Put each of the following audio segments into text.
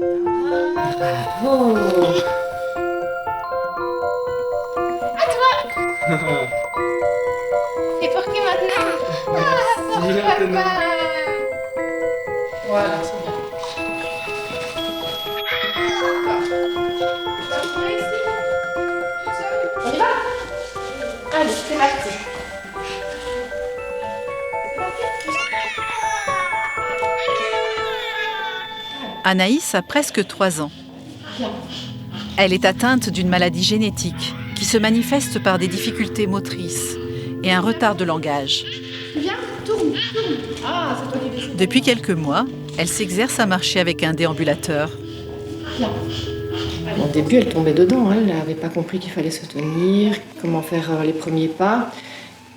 Bravo. À toi. Et pour qui maintenant? Merci, maintenant. Voilà, c'est bien. On y va? Allez, c'est parti. Anaïs a presque 3 ans. Elle est atteinte d'une maladie génétique qui se manifeste par des difficultés motrices et un retard de langage. Viens, tourne. Ah, c'est toi qui décides. Depuis quelques mois, elle s'exerce à marcher avec un déambulateur. Au début, elle tombait dedans. Elle n'avait pas compris qu'il fallait se tenir, comment faire les premiers pas.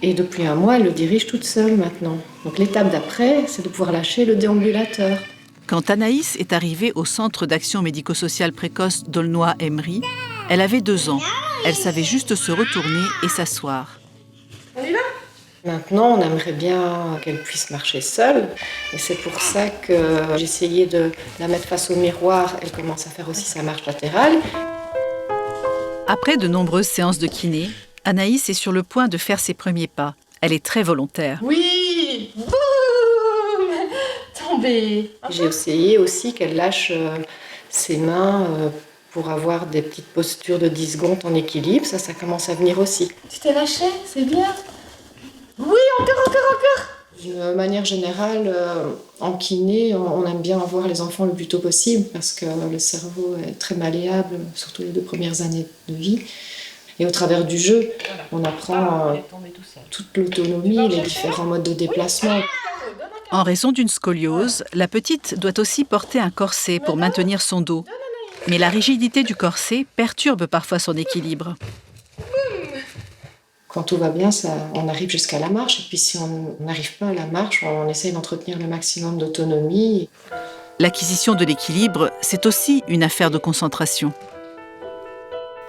Et depuis un mois, elle le dirige toute seule maintenant. Donc l'étape d'après, c'est de pouvoir lâcher le déambulateur. Quand Anaïs est arrivée au centre d'action médico-sociale précoce d'Aulnoy-Emery, elle avait 2 ans. Elle savait juste se retourner et s'asseoir. On y va? Maintenant, on aimerait bien qu'elle puisse marcher seule. Et c'est pour ça que j'ai essayé de la mettre face au miroir. Elle commence à faire aussi sa marche latérale. Après de nombreuses séances de kiné, Anaïs est sur le point de faire ses premiers pas. Elle est très volontaire. Oui. Boum. Tombé. J'ai essayé aussi qu'elle lâche ses mains pour avoir des petites postures de 10 secondes en équilibre. Ça commence à venir aussi. Tu t'es lâché, c'est bien. Oui, encore. De manière générale, en kiné, on aime bien voir les enfants le plus tôt possible parce que le cerveau est très malléable, surtout les 2 premières années de vie. Et au travers du jeu, on apprend toute l'autonomie, les différents modes de déplacement. En raison d'une scoliose, la petite doit aussi porter un corset pour maintenir son dos. Mais la rigidité du corset perturbe parfois son équilibre. Quand tout va bien, on arrive jusqu'à la marche. Et puis si on n'arrive pas à la marche, on essaye d'entretenir le maximum d'autonomie. L'acquisition de l'équilibre, c'est aussi une affaire de concentration.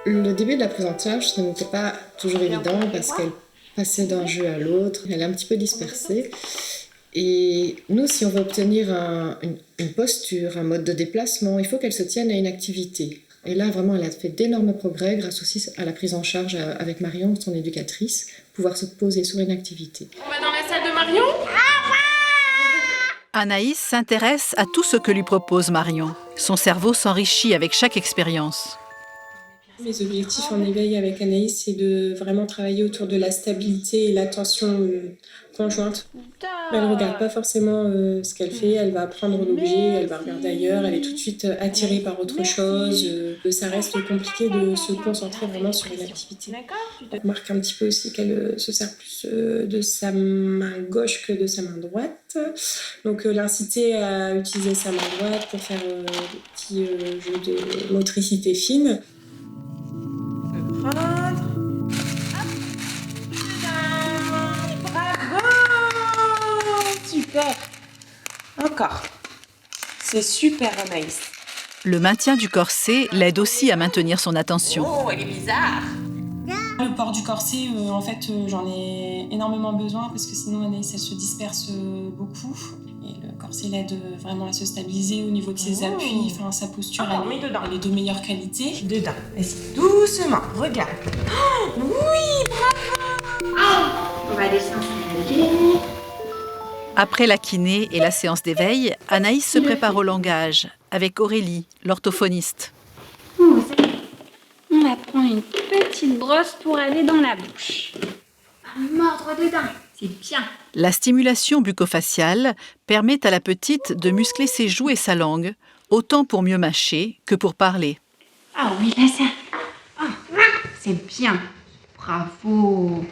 Le début de l'apprentissage, ce n'était pas toujours évident parce qu'elle passait d'un jeu à l'autre. Elle est un petit peu dispersée. Et nous, si on veut obtenir une posture, un mode de déplacement, il faut qu'elle se tienne à une activité. Et là, vraiment, elle a fait d'énormes progrès grâce aussi à la prise en charge avec Marion, son éducatrice, pouvoir se poser sur une activité. On va dans la salle de Marion? Anaïs s'intéresse à tout ce que lui propose Marion. Son cerveau s'enrichit avec chaque expérience. Mes objectifs en éveil avec Anaïs, c'est de vraiment travailler autour de la stabilité et l'attention conjointe. Elle ne regarde pas forcément ce qu'elle fait, elle va prendre l'objet, elle va regarder ailleurs, elle est tout de suite attirée par autre chose. Ça reste compliqué de se concentrer vraiment sur une activité. On remarque un petit peu aussi qu'elle se sert plus de sa main gauche que de sa main droite. Donc l'inciter à utiliser sa main droite pour faire des petits jeux de motricité fine. Bravo! Super. Encore. C'est super, Anaïs. Le maintien du corset l'aide aussi à maintenir son attention. Oh, elle est bizarre. Le port du corset, en fait, j'en ai énormément besoin parce que sinon Anaïs, elle se disperse beaucoup. Et le corset l'aide vraiment à se stabiliser au niveau de ses appuis. Enfin, sa posture, elle est de meilleure qualité. Dedans. Vas-y, doucement. Regarde. Oh, oui, bravo. On va aller s'installer. Après la kiné et la séance d'éveil, Anaïs se prépare au langage avec Aurélie, l'orthophoniste. On va prendre une petite brosse pour aller dans la bouche. Mordre dedans, c'est bien. La stimulation bucco-faciale permet à la petite de muscler ses joues et sa langue, autant pour mieux mâcher que pour parler. Ah oui, là ça. Oh, c'est bien. Bravo.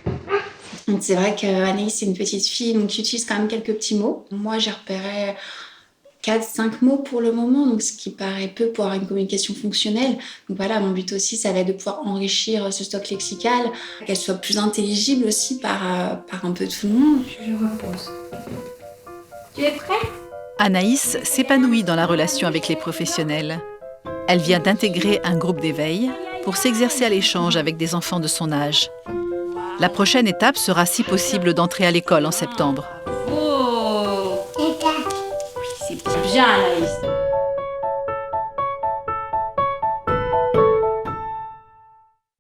Donc c'est vrai qu'Anaïs, c'est une petite fille donc, qui utilise quand même quelques petits mots. Moi, j'ai repéré 4-5 mots pour le moment, donc ce qui paraît peu pour avoir une communication fonctionnelle. Donc voilà, mon but aussi, ça va être de pouvoir enrichir ce stock lexical, qu'elle soit plus intelligible aussi par un peu tout le monde. Je repose. Tu es prêt? Anaïs s'épanouit dans la relation avec les professionnels. Elle vient d'intégrer un groupe d'éveil pour s'exercer à l'échange avec des enfants de son âge. La prochaine étape sera, si possible, d'entrer à l'école en septembre. Oh. Oui, c'est bien, Anaïs.